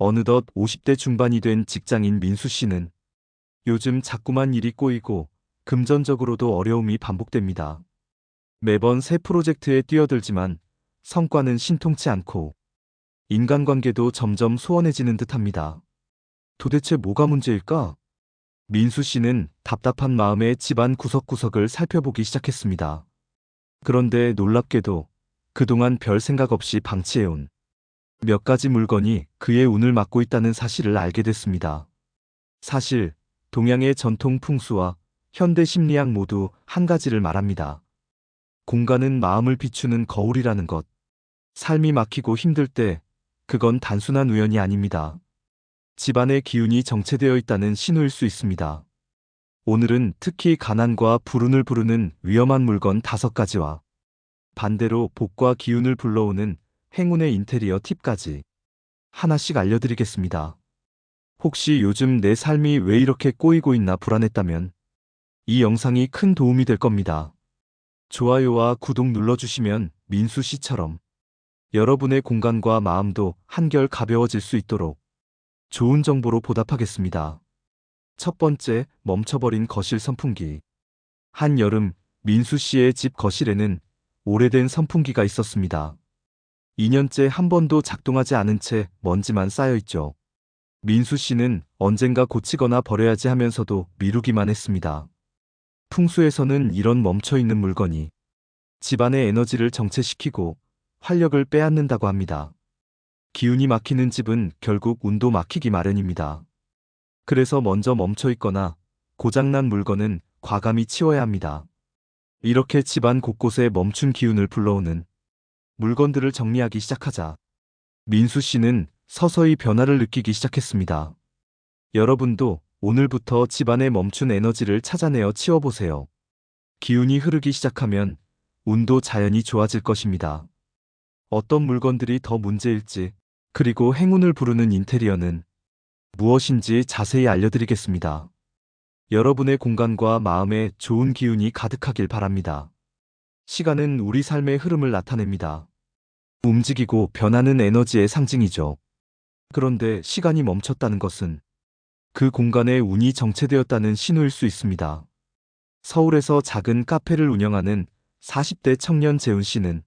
어느덧 50대 중반이 된 직장인 민수 씨는 요즘 자꾸만 일이 꼬이고 금전적으로도 어려움이 반복됩니다. 매번 새 프로젝트에 뛰어들지만 성과는 신통치 않고 인간관계도 점점 소원해지는 듯합니다. 도대체 뭐가 문제일까? 민수 씨는 답답한 마음에 집안 구석구석을 살펴보기 시작했습니다. 그런데 놀랍게도 그동안 별 생각 없이 방치해온 몇 가지 물건이 그의 운을 막고 있다는 사실을 알게 됐습니다. 사실 동양의 전통 풍수와 현대 심리학 모두 한 가지를 말합니다. 공간은 마음을 비추는 거울이라는 것. 삶이 막히고 힘들 때 그건 단순한 우연이 아닙니다. 집안의 기운이 정체되어 있다는 신호일 수 있습니다. 오늘은 특히 가난과 불운을 부르는 위험한 물건 5가지와 반대로 복과 기운을 불러오는 행운의 인테리어 팁까지 하나씩 알려드리겠습니다. 혹시 요즘 내 삶이 왜 이렇게 꼬이고 있나 불안했다면 이 영상이 큰 도움이 될 겁니다. 좋아요와 구독 눌러주시면 민수 씨처럼 여러분의 공간과 마음도 한결 가벼워질 수 있도록 좋은 정보로 보답하겠습니다. 첫 번째, 멈춰버린 거실 선풍기. 한여름 민수 씨의 집 거실에는 오래된 선풍기가 있었습니다. 2년째 한 번도 작동하지 않은 채 먼지만 쌓여있죠. 민수 씨는 언젠가 고치거나 버려야지 하면서도 미루기만 했습니다. 풍수에서는 이런 멈춰있는 물건이 집안의 에너지를 정체시키고 활력을 빼앗는다고 합니다. 기운이 막히는 집은 결국 운도 막히기 마련입니다. 그래서 먼저 멈춰있거나 고장난 물건은 과감히 치워야 합니다. 이렇게 집안 곳곳에 멈춘 기운을 불러오는 물건들을 정리하기 시작하자 민수 씨는 서서히 변화를 느끼기 시작했습니다. 여러분도 오늘부터 집안에 멈춘 에너지를 찾아내어 치워보세요. 기운이 흐르기 시작하면 운도 자연히 좋아질 것입니다. 어떤 물건들이 더 문제일지, 그리고 행운을 부르는 인테리어는 무엇인지 자세히 알려드리겠습니다. 여러분의 공간과 마음에 좋은 기운이 가득하길 바랍니다. 시간은 우리 삶의 흐름을 나타냅니다. 움직이고 변하는 에너지의 상징이죠. 그런데 시간이 멈췄다는 것은 그 공간에 운이 정체되었다는 신호일 수 있습니다. 서울에서 작은 카페를 운영하는 40대 청년 재훈 씨는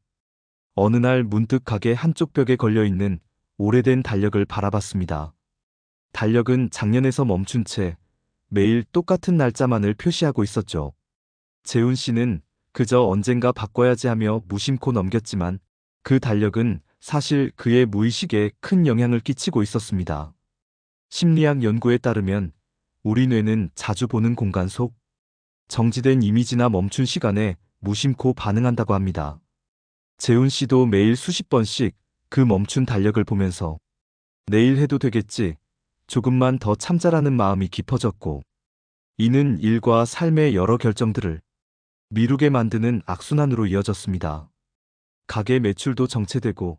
어느 날 문득 가게 한쪽 벽에 걸려있는 오래된 달력을 바라봤습니다. 달력은 작년에서 멈춘 채 매일 똑같은 날짜만을 표시하고 있었죠. 재훈 씨는 그저 언젠가 바꿔야지 하며 무심코 넘겼지만 그 달력은 사실 그의 무의식에 큰 영향을 끼치고 있었습니다. 심리학 연구에 따르면 우리 뇌는 자주 보는 공간 속 정지된 이미지나 멈춘 시간에 무심코 반응한다고 합니다. 재훈 씨도 매일 수십 번씩 그 멈춘 달력을 보면서 내일 해도 되겠지, 조금만 더 참자라는 마음이 깊어졌고, 이는 일과 삶의 여러 결정들을 미루게 만드는 악순환으로 이어졌습니다. 가게 매출도 정체되고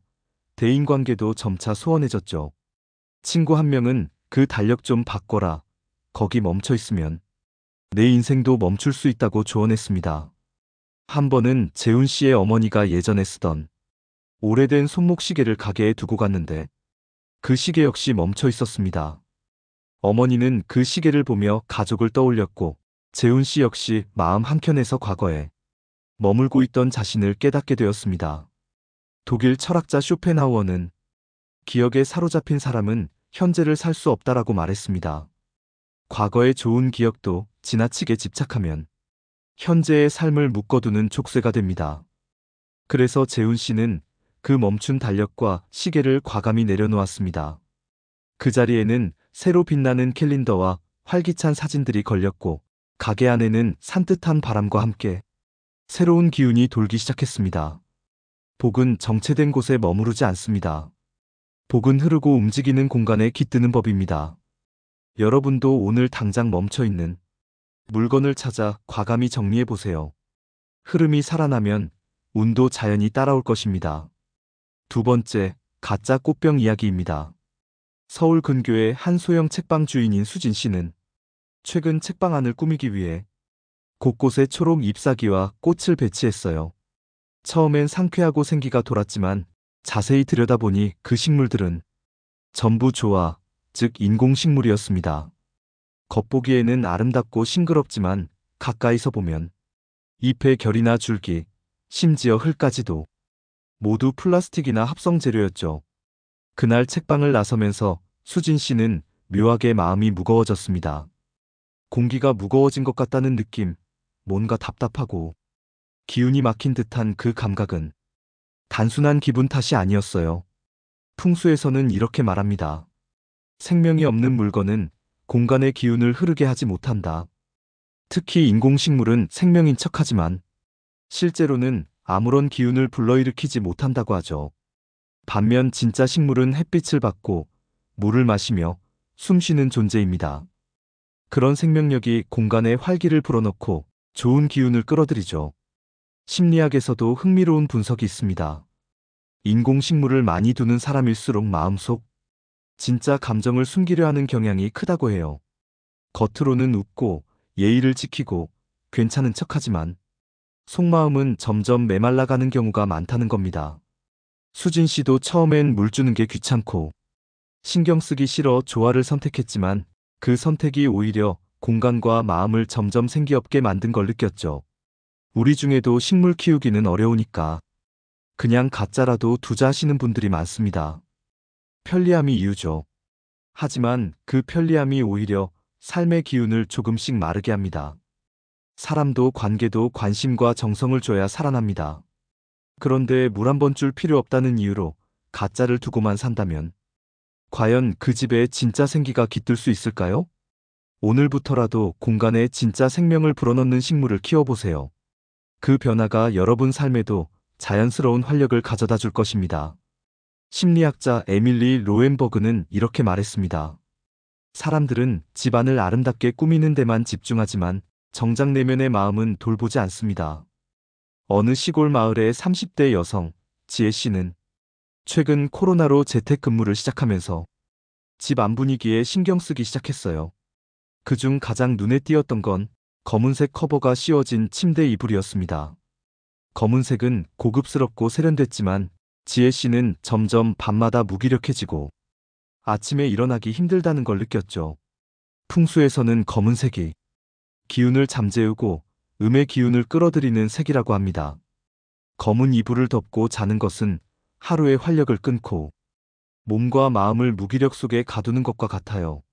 대인관계도 점차 소원해졌죠. 친구 한 명은 그 달력 좀 바꿔라, 거기 멈춰 있으면 내 인생도 멈출 수 있다고 조언했습니다. 한 번은 재훈 씨의 어머니가 예전에 쓰던 오래된 손목시계를 가게에 두고 갔는데 그 시계 역시 멈춰 있었습니다. 어머니는 그 시계를 보며 가족을 떠올렸고, 재훈 씨 역시 마음 한켠에서 과거에 머물고 있던 자신을 깨닫게 되었습니다. 독일 철학자 쇼펜하우어는 기억에 사로잡힌 사람은 현재를 살 수 없다라고 말했습니다. 과거의 좋은 기억도 지나치게 집착하면 현재의 삶을 묶어두는 족쇄가 됩니다. 그래서 재훈 씨는 그 멈춘 달력과 시계를 과감히 내려놓았습니다. 그 자리에는 새로 빛나는 캘린더와 활기찬 사진들이 걸렸고, 가게 안에는 산뜻한 바람과 함께 새로운 기운이 돌기 시작했습니다. 복은 정체된 곳에 머무르지 않습니다. 복은 흐르고 움직이는 공간에 깃드는 법입니다. 여러분도 오늘 당장 멈춰있는 물건을 찾아 과감히 정리해보세요. 흐름이 살아나면 운도 자연히 따라올 것입니다. 두 번째, 가짜 꽃병 이야기입니다. 서울 근교의 한 소형 책방 주인인 수진 씨는 최근 책방 안을 꾸미기 위해 곳곳에 초록 잎사귀와 꽃을 배치했어요. 처음엔 상쾌하고 생기가 돌았지만 자세히 들여다보니 그 식물들은 전부 조화, 즉 인공식물이었습니다. 겉보기에는 아름답고 싱그럽지만 가까이서 보면 잎의 결이나 줄기, 심지어 흙까지도 모두 플라스틱이나 합성 재료였죠. 그날 책방을 나서면서 수진 씨는 묘하게 마음이 무거워졌습니다. 공기가 무거워진 것 같다는 느낌, 뭔가 답답하고 기운이 막힌 듯한 그 감각은 단순한 기분 탓이 아니었어요. 풍수에서는 이렇게 말합니다. 생명이 없는 물건은 공간의 기운을 흐르게 하지 못한다. 특히 인공식물은 생명인 척하지만 실제로는 아무런 기운을 불러일으키지 못한다고 하죠. 반면 진짜 식물은 햇빛을 받고 물을 마시며 숨쉬는 존재입니다. 그런 생명력이 공간에 활기를 불어넣고 좋은 기운을 끌어들이죠. 심리학에서도 흥미로운 분석이 있습니다. 인공식물을 많이 두는 사람일수록 마음속 진짜 감정을 숨기려 하는 경향이 크다고 해요. 겉으로는 웃고 예의를 지키고 괜찮은 척하지만 속마음은 점점 메말라가는 경우가 많다는 겁니다. 수진 씨도 처음엔 물 주는 게 귀찮고 신경 쓰기 싫어 조화를 선택했지만 그 선택이 오히려 공간과 마음을 점점 생기없게 만든 걸 느꼈죠. 우리 중에도 식물 키우기는 어려우니까 그냥 가짜라도 두자 하시는 분들이 많습니다. 편리함이 이유죠. 하지만 그 편리함이 오히려 삶의 기운을 조금씩 마르게 합니다. 사람도 관계도 관심과 정성을 줘야 살아납니다. 그런데 물 한 번 줄 필요 없다는 이유로 가짜를 두고만 산다면 과연 그 집에 진짜 생기가 깃들 수 있을까요? 오늘부터라도 공간에 진짜 생명을 불어넣는 식물을 키워보세요. 그 변화가 여러분 삶에도 자연스러운 활력을 가져다 줄 것입니다. 심리학자 에밀리 로엔버그는 이렇게 말했습니다. 사람들은 집안을 아름답게 꾸미는 데만 집중하지만 정작 내면의 마음은 돌보지 않습니다. 어느 시골 마을의 30대 여성 지혜 씨는 최근 코로나로 재택근무를 시작하면서 집 안 분위기에 신경 쓰기 시작했어요. 그중 가장 눈에 띄었던 건 검은색 커버가 씌워진 침대 이불이었습니다. 검은색은 고급스럽고 세련됐지만 지혜 씨는 점점 밤마다 무기력해지고 아침에 일어나기 힘들다는 걸 느꼈죠. 풍수에서는 검은색이 기운을 잠재우고 음의 기운을 끌어들이는 색이라고 합니다. 검은 이불을 덮고 자는 것은 하루의 활력을 끊고 몸과 마음을 무기력 속에 가두는 것과 같아요.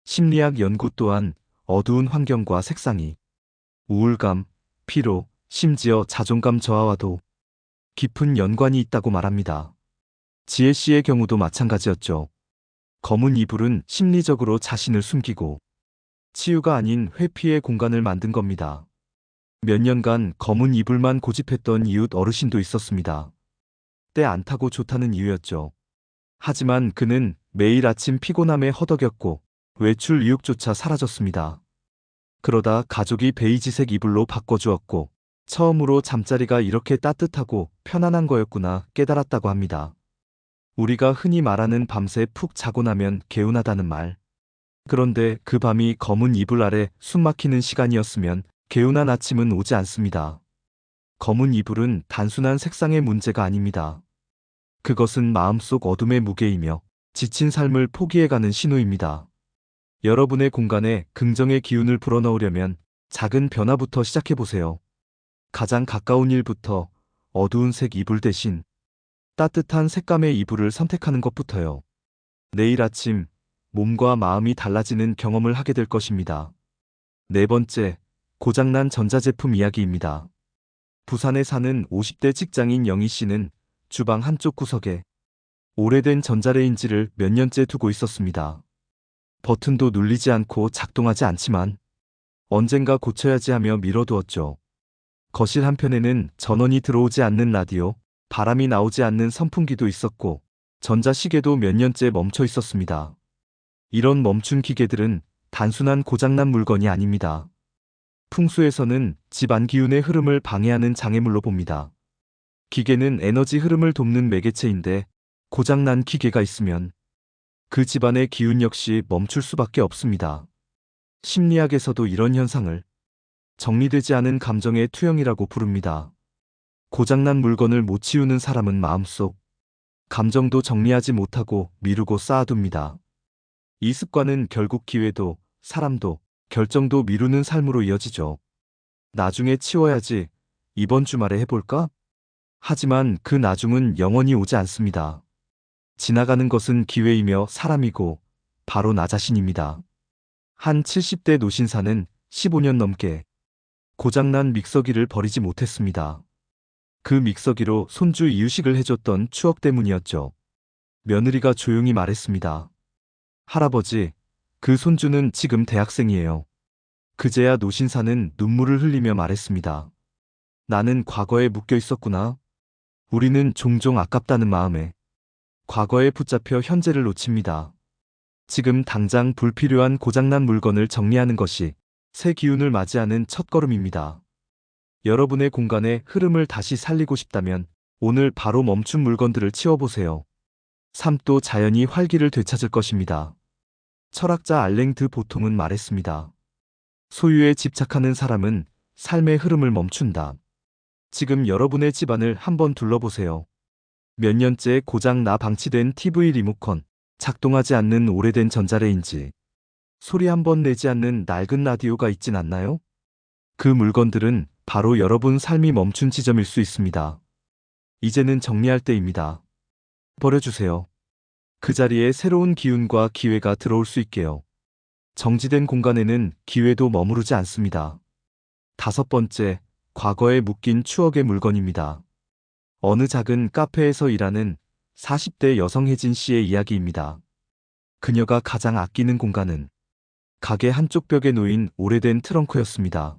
심리학 연구 또한 어두운 환경과 색상이 우울감, 피로, 심지어 자존감 저하와도 깊은 연관이 있다고 말합니다. 지혜 씨의 경우도 마찬가지였죠. 검은 이불은 심리적으로 자신을 숨기고 치유가 아닌 회피의 공간을 만든 겁니다. 몇 년간 검은 이불만 고집했던 이웃 어르신도 있었습니다. 때 안 타고 좋다는 이유였죠. 하지만 그는 매일 아침 피곤함에 허덕였고 외출 의욕조차 사라졌습니다. 그러다 가족이 베이지색 이불로 바꿔주었고 처음으로 잠자리가 이렇게 따뜻하고 편안한 거였구나 깨달았다고 합니다. 우리가 흔히 말하는 밤새 푹 자고 나면 개운하다는 말. 그런데 그 밤이 검은 이불 아래 숨막히는 시간이었으면 개운한 아침은 오지 않습니다. 검은 이불은 단순한 색상의 문제가 아닙니다. 그것은 마음속 어둠의 무게이며 지친 삶을 포기해가는 신호입니다. 여러분의 공간에 긍정의 기운을 불어넣으려면 작은 변화부터 시작해보세요. 가장 가까운 일부터 어두운 색 이불 대신 따뜻한 색감의 이불을 선택하는 것부터요. 내일 아침 몸과 마음이 달라지는 경험을 하게 될 것입니다. 네 번째, 고장난 전자제품 이야기입니다. 부산에 사는 50대 직장인 영희 씨는 주방 한쪽 구석에 오래된 전자레인지를 몇 년째 두고 있었습니다. 버튼도 눌리지 않고 작동하지 않지만 언젠가 고쳐야지 하며 미뤄두었죠. 거실 한편에는 전원이 들어오지 않는 라디오, 바람이 나오지 않는 선풍기도 있었고 전자시계도 몇 년째 멈춰 있었습니다. 이런 멈춘 기계들은 단순한 고장난 물건이 아닙니다. 풍수에서는 집안 기운의 흐름을 방해하는 장애물로 봅니다. 기계는 에너지 흐름을 돕는 매개체인데 고장난 기계가 있으면 그 집안의 기운 역시 멈출 수밖에 없습니다. 심리학에서도 이런 현상을 정리되지 않은 감정의 투영이라고 부릅니다. 고장난 물건을 못 치우는 사람은 마음속 감정도 정리하지 못하고 미루고 쌓아둡니다. 이 습관은 결국 기회도, 사람도, 결정도 미루는 삶으로 이어지죠. 나중에 치워야지. 이번 주말에 해볼까? 하지만 그 나중은 영원히 오지 않습니다. 지나가는 것은 기회이며 사람이고 바로 나 자신입니다. 한 70대 노신사는 15년 넘게 고장난 믹서기를 버리지 못했습니다. 그 믹서기로 손주 이유식을 해줬던 추억 때문이었죠. 며느리가 조용히 말했습니다. 할아버지, 그 손주는 지금 대학생이에요. 그제야 노신사는 눈물을 흘리며 말했습니다. 나는 과거에 묶여 있었구나. 우리는 종종 아깝다는 마음에 과거에 붙잡혀 현재를 놓칩니다. 지금 당장 불필요한 고장난 물건을 정리하는 것이 새 기운을 맞이하는 첫걸음입니다. 여러분의 공간의 흐름을 다시 살리고 싶다면 오늘 바로 멈춘 물건들을 치워보세요. 삶도 자연히 활기를 되찾을 것입니다. 철학자 알랭 드 보통은 말했습니다. 소유에 집착하는 사람은 삶의 흐름을 멈춘다. 지금 여러분의 집안을 한번 둘러보세요. 몇 년째 고장 나 방치된 TV 리모컨, 작동하지 않는 오래된 전자레인지, 소리 한번 내지 않는 낡은 라디오가 있진 않나요? 그 물건들은 바로 여러분 삶이 멈춘 지점일 수 있습니다. 이제는 정리할 때입니다. 버려주세요. 그 자리에 새로운 기운과 기회가 들어올 수 있게요. 정지된 공간에는 기회도 머무르지 않습니다. 5번째, 과거에 묶인 추억의 물건입니다. 어느 작은 카페에서 일하는 40대 여성 혜진 씨의 이야기입니다. 그녀가 가장 아끼는 공간은 가게 한쪽 벽에 놓인 오래된 트렁크였습니다.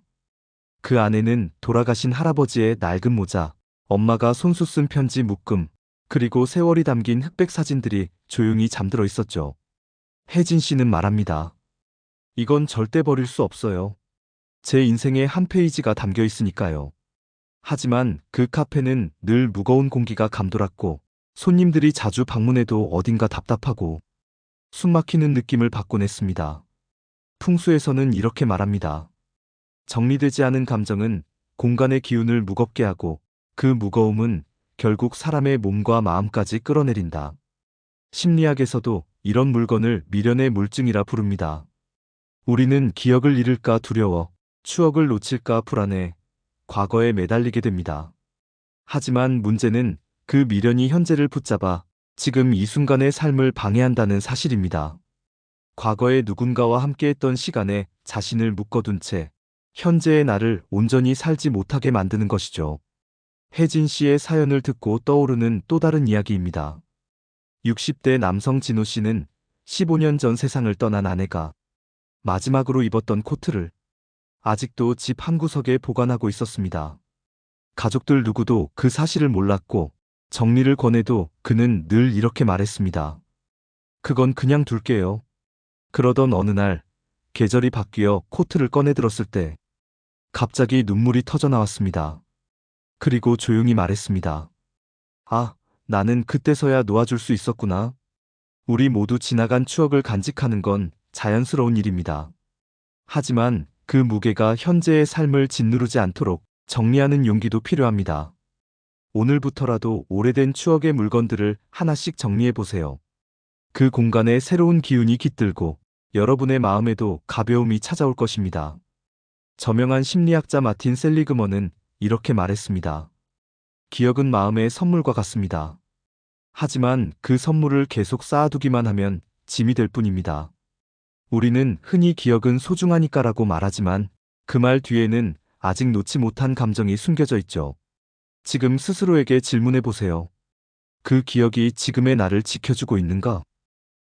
그 안에는 돌아가신 할아버지의 낡은 모자, 엄마가 손수 쓴 편지 묶음, 그리고 세월이 담긴 흑백 사진들이 조용히 잠들어 있었죠. 혜진 씨는 말합니다. 이건 절대 버릴 수 없어요. 제 인생의 한 페이지가 담겨 있으니까요. 하지만 그 카페는 늘 무거운 공기가 감돌았고 손님들이 자주 방문해도 어딘가 답답하고 숨막히는 느낌을 받곤 했습니다. 풍수에서는 이렇게 말합니다. 정리되지 않은 감정은 공간의 기운을 무겁게 하고 그 무거움은 결국 사람의 몸과 마음까지 끌어내린다. 심리학에서도 이런 물건을 미련의 물증이라 부릅니다. 우리는 기억을 잃을까 두려워, 추억을 놓칠까 불안해, 과거에 매달리게 됩니다. 하지만 문제는 그 미련이 현재를 붙잡아 지금 이 순간의 삶을 방해한다는 사실입니다. 과거에 누군가와 함께했던 시간에 자신을 묶어둔 채 현재의 나를 온전히 살지 못하게 만드는 것이죠. 혜진 씨의 사연을 듣고 떠오르는 또 다른 이야기입니다. 60대 남성 진호 씨는 15년 전 세상을 떠난 아내가 마지막으로 입었던 코트를 아직도 집 한구석에 보관하고 있었습니다. 가족들 누구도 그 사실을 몰랐고 정리를 권해도 그는 늘 이렇게 말했습니다. 그건 그냥 둘게요. 그러던 어느 날 계절이 바뀌어 코트를 꺼내 들었을 때 갑자기 눈물이 터져 나왔습니다. 그리고 조용히 말했습니다. 아, 나는 그때서야 놓아줄 수 있었구나. 우리 모두 지나간 추억을 간직하는 건 자연스러운 일입니다. 하지만 그 무게가 현재의 삶을 짓누르지 않도록 정리하는 용기도 필요합니다. 오늘부터라도 오래된 추억의 물건들을 하나씩 정리해 보세요. 그 공간에 새로운 기운이 깃들고 여러분의 마음에도 가벼움이 찾아올 것입니다. 저명한 심리학자 마틴 셀리그먼은 이렇게 말했습니다. 기억은 마음의 선물과 같습니다. 하지만 그 선물을 계속 쌓아두기만 하면 짐이 될 뿐입니다. 우리는 흔히 기억은 소중하니까라고 말하지만 그 말 뒤에는 아직 놓지 못한 감정이 숨겨져 있죠. 지금 스스로에게 질문해 보세요. 그 기억이 지금의 나를 지켜주고 있는가?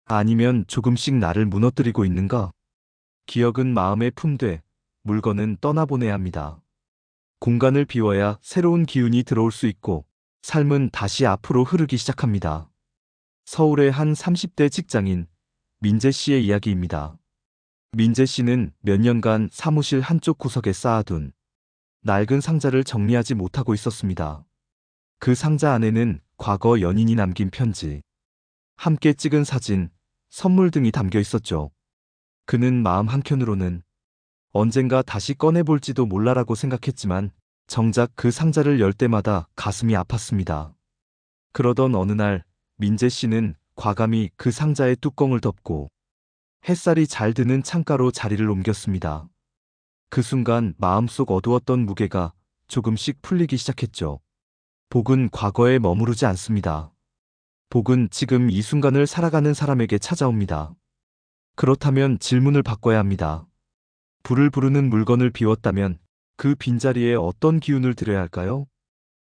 아니면 조금씩 나를 무너뜨리고 있는가? 기억은 마음에 품되 물건은 떠나보내야 합니다. 공간을 비워야 새로운 기운이 들어올 수 있고 삶은 다시 앞으로 흐르기 시작합니다. 서울의 한 30대 직장인 민재 씨의 이야기입니다. 민재 씨는 몇 년간 사무실 한쪽 구석에 쌓아둔 낡은 상자를 정리하지 못하고 있었습니다. 그 상자 안에는 과거 연인이 남긴 편지, 함께 찍은 사진, 선물 등이 담겨 있었죠. 그는 마음 한켠으로는 언젠가 다시 꺼내볼지도 몰라라고 생각했지만 정작 그 상자를 열 때마다 가슴이 아팠습니다. 그러던 어느 날 민재 씨는 과감히 그 상자의 뚜껑을 덮고 햇살이 잘 드는 창가로 자리를 옮겼습니다. 그 순간 마음속 어두웠던 무게가 조금씩 풀리기 시작했죠. 복은 과거에 머무르지 않습니다. 복은 지금 이 순간을 살아가는 사람에게 찾아옵니다. 그렇다면 질문을 바꿔야 합니다. 불을 부르는 물건을 비웠다면 그 빈자리에 어떤 기운을 들여야 할까요?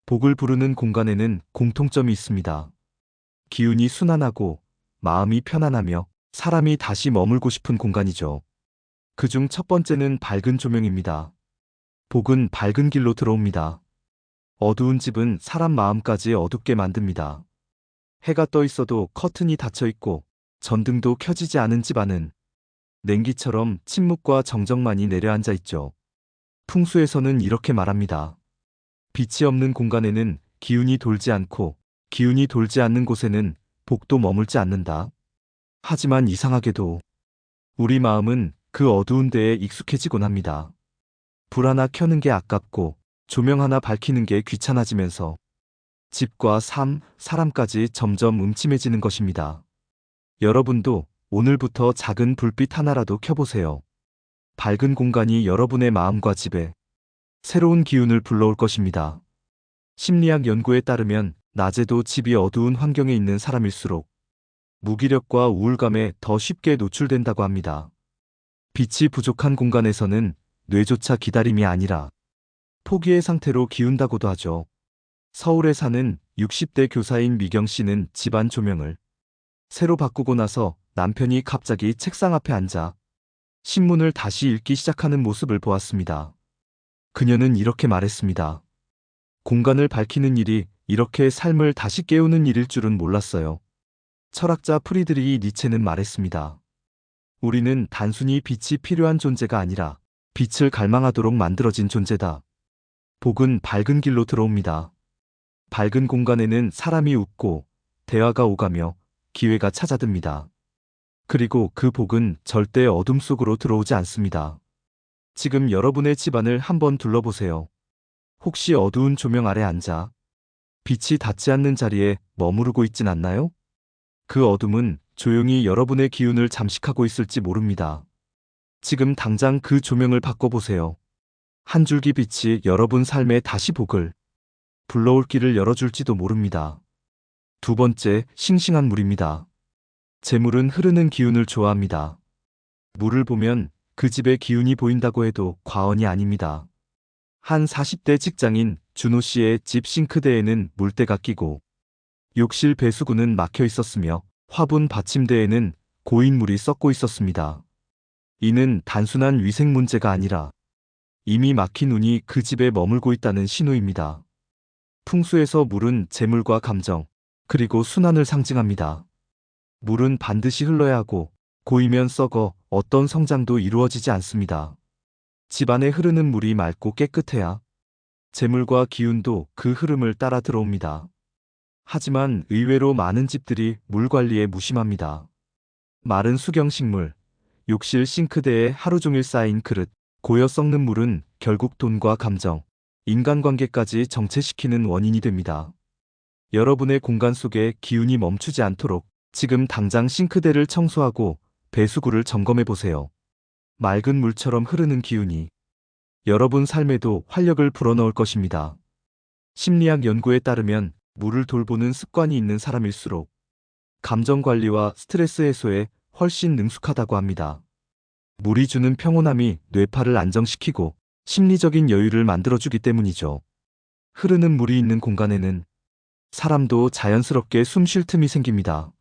복을 부르는 공간에는 공통점이 있습니다. 기운이 순환하고 마음이 편안하며 사람이 다시 머물고 싶은 공간이죠. 그중 첫 번째는 밝은 조명입니다. 복은 밝은 길로 들어옵니다. 어두운 집은 사람 마음까지 어둡게 만듭니다. 해가 떠 있어도 커튼이 닫혀 있고 전등도 켜지지 않은 집 안은 냉기처럼 침묵과 정적만이 내려앉아 있죠. 풍수에서는 이렇게 말합니다. 빛이 없는 공간에는 기운이 돌지 않고 기운이 돌지 않는 곳에는 복도 머물지 않는다. 하지만 이상하게도 우리 마음은 그 어두운 데에 익숙해지곤 합니다. 불 하나 켜는 게 아깝고 조명 하나 밝히는 게 귀찮아지면서 집과 삶, 사람까지 점점 음침해지는 것입니다. 여러분도 오늘부터 작은 불빛 하나라도 켜보세요. 밝은 공간이 여러분의 마음과 집에 새로운 기운을 불러올 것입니다. 심리학 연구에 따르면 낮에도 집이 어두운 환경에 있는 사람일수록 무기력과 우울감에 더 쉽게 노출된다고 합니다. 빛이 부족한 공간에서는 뇌조차 기다림이 아니라 포기의 상태로 기운다고도 하죠. 서울에 사는 60대 교사인 미경 씨는 집안 조명을 새로 바꾸고 나서 남편이 갑자기 책상 앞에 앉아 신문을 다시 읽기 시작하는 모습을 보았습니다. 그녀는 이렇게 말했습니다. 공간을 밝히는 일이 이렇게 삶을 다시 깨우는 일일 줄은 몰랐어요. 철학자 프리드리히 니체는 말했습니다. 우리는 단순히 빛이 필요한 존재가 아니라 빛을 갈망하도록 만들어진 존재다. 복은 밝은 길로 들어옵니다. 밝은 공간에는 사람이 웃고 대화가 오가며 기회가 찾아듭니다. 그리고 그 복은 절대 어둠 속으로 들어오지 않습니다. 지금 여러분의 집안을 한번 둘러보세요. 혹시 어두운 조명 아래 앉아 빛이 닿지 않는 자리에 머무르고 있진 않나요? 그 어둠은 조용히 여러분의 기운을 잠식하고 있을지 모릅니다. 지금 당장 그 조명을 바꿔보세요. 한 줄기 빛이 여러분 삶에 다시 복을 불러올 길을 열어줄지도 모릅니다. 두 번째, 싱싱한 물입니다. 재물은 흐르는 기운을 좋아합니다. 물을 보면 그 집의 기운이 보인다고 해도 과언이 아닙니다. 한 40대 직장인 준호 씨의 집 싱크대에는 물때가 끼고 욕실 배수구는 막혀 있었으며 화분 받침대에는 고인 물이 썩고 있었습니다. 이는 단순한 위생 문제가 아니라 이미 막힌 운이 그 집에 머물고 있다는 신호입니다. 풍수에서 물은 재물과 감정, 그리고 순환을 상징합니다. 물은 반드시 흘러야 하고 고이면 썩어 어떤 성장도 이루어지지 않습니다. 집안에 흐르는 물이 맑고 깨끗해야 재물과 기운도 그 흐름을 따라 들어옵니다. 하지만 의외로 많은 집들이 물 관리에 무심합니다. 마른 수경식물, 욕실 싱크대에 하루 종일 쌓인 그릇, 고여 썩는 물은 결국 돈과 감정, 인간관계까지 정체시키는 원인이 됩니다. 여러분의 공간 속에 기운이 멈추지 않도록 지금 당장 싱크대를 청소하고 배수구를 점검해 보세요. 맑은 물처럼 흐르는 기운이 여러분 삶에도 활력을 불어넣을 것입니다. 심리학 연구에 따르면 물을 돌보는 습관이 있는 사람일수록 감정 관리와 스트레스 해소에 훨씬 능숙하다고 합니다. 물이 주는 평온함이 뇌파를 안정시키고 심리적인 여유를 만들어주기 때문이죠. 흐르는 물이 있는 공간에는 사람도 자연스럽게 숨 쉴 틈이 생깁니다.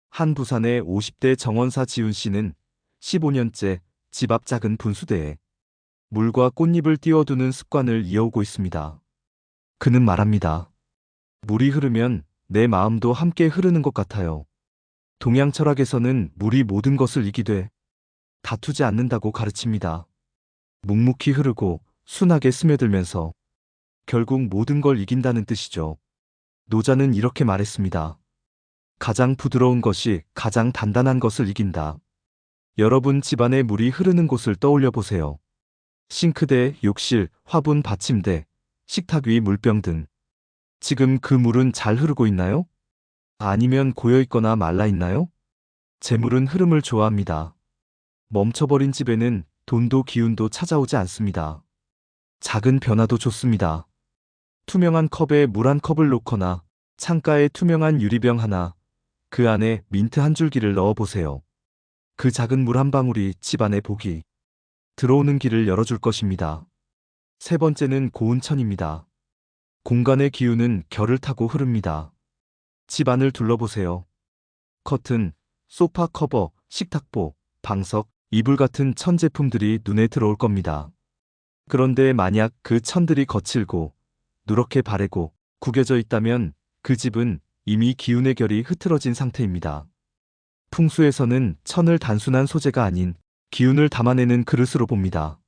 한 부산의 50대 정원사 지훈 씨는 15년째 집 앞 작은 분수대에 물과 꽃잎을 띄워두는 습관을 이어오고 있습니다. 그는 말합니다. 물이 흐르면 내 마음도 함께 흐르는 것 같아요. 동양 철학에서는 물이 모든 것을 이기되 다투지 않는다고 가르칩니다. 묵묵히 흐르고 순하게 스며들면서 결국 모든 걸 이긴다는 뜻이죠. 노자는 이렇게 말했습니다. 가장 부드러운 것이 가장 단단한 것을 이긴다. 여러분 집안에 물이 흐르는 곳을 떠올려 보세요. 싱크대, 욕실, 화분 받침대, 식탁 위 물병 등. 지금 그 물은 잘 흐르고 있나요? 아니면 고여있거나 말라있나요? 재물은 흐름을 좋아합니다. 멈춰버린 집에는 돈도 기운도 찾아오지 않습니다. 작은 변화도 좋습니다. 투명한 컵에 물 한 컵을 놓거나 창가에 투명한 유리병 하나, 그 안에 민트 한 줄기를 넣어보세요. 그 작은 물 한 방울이 집안에 복이 들어오는 길을 열어줄 것입니다. 세 번째는 고운 천입니다. 공간의 기운은 결을 타고 흐릅니다. 집 안을 둘러보세요. 커튼, 소파 커버, 식탁보, 방석, 이불 같은 천 제품들이 눈에 들어올 겁니다. 그런데 만약 그 천들이 거칠고 누렇게 바래고 구겨져 있다면 그 집은 이미 기운의 결이 흐트러진 상태입니다. 풍수에서는 천을 단순한 소재가 아닌 기운을 담아내는 그릇으로 봅니다.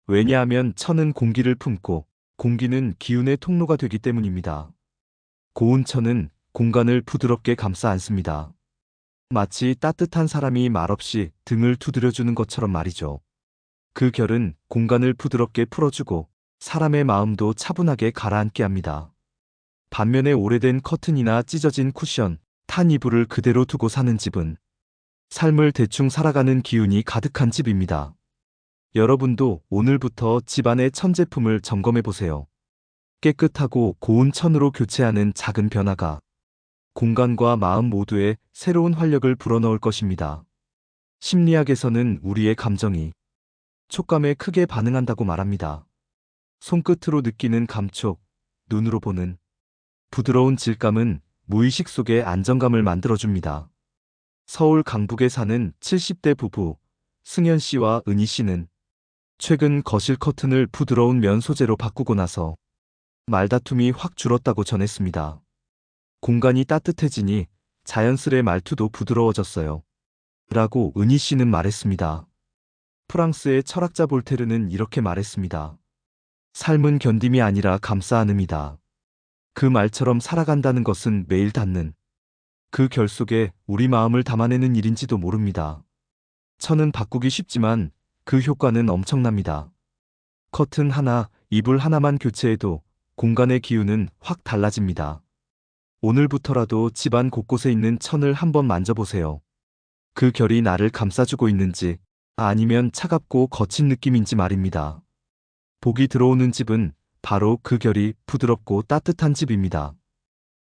왜냐하면 천은 공기를 품고 공기는 기운의 통로가 되기 때문입니다. 고운 천은 공간을 부드럽게 감싸 안습니다. 마치 따뜻한 사람이 말없이 등을 두드려주는 것처럼 말이죠. 그 결은 공간을 부드럽게 풀어주고 사람의 마음도 차분하게 가라앉게 합니다. 반면에 오래된 커튼이나 찢어진 쿠션, 탄 이불을 그대로 두고 사는 집은 삶을 대충 살아가는 기운이 가득한 집입니다. 여러분도 오늘부터 집안의 천 제품을 점검해 보세요. 깨끗하고 고운 천으로 교체하는 작은 변화가 공간과 마음 모두에 새로운 활력을 불어넣을 것입니다. 심리학에서는 우리의 감정이 촉감에 크게 반응한다고 말합니다. 손끝으로 느끼는 감촉, 눈으로 보는 부드러운 질감은 무의식 속에 안정감을 만들어줍니다. 서울 강북에 사는 70대 부부 승현 씨와 은희 씨는 최근 거실 커튼을 부드러운 면 소재로 바꾸고 나서 말다툼이 확 줄었다고 전했습니다. 공간이 따뜻해지니 자연스레 말투도 부드러워졌어요. 라고 은희 씨는 말했습니다. 프랑스의 철학자 볼테르는 이렇게 말했습니다. 삶은 견딤이 아니라 감싸 안음이다. 그 말처럼 살아간다는 것은 매일 닿는 그 결 속에 우리 마음을 담아내는 일인지도 모릅니다. 천은 바꾸기 쉽지만 그 효과는 엄청납니다. 커튼 하나, 이불 하나만 교체해도 공간의 기운은 확 달라집니다. 오늘부터라도 집안 곳곳에 있는 천을 한번 만져보세요. 그 결이 나를 감싸주고 있는지 아니면 차갑고 거친 느낌인지 말입니다. 복이 들어오는 집은 바로 그 결이 부드럽고 따뜻한 집입니다.